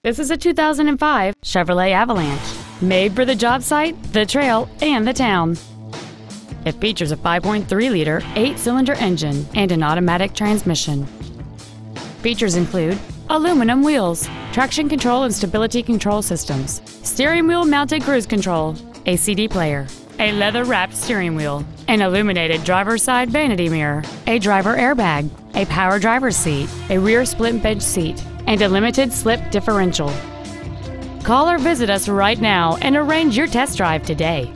This is a 2005 Chevrolet Avalanche, made for the job site, the trail, and the town. It features a 5.3-liter, 8-cylinder engine and an automatic transmission. Features include aluminum wheels, traction control and stability control systems, steering wheel mounted cruise control, a CD player, a leather-wrapped steering wheel, an illuminated driver's side vanity mirror, a driver airbag, a power driver's seat, a rear split bench seat, and a limited slip differential. Call or visit us right now and arrange your test drive today.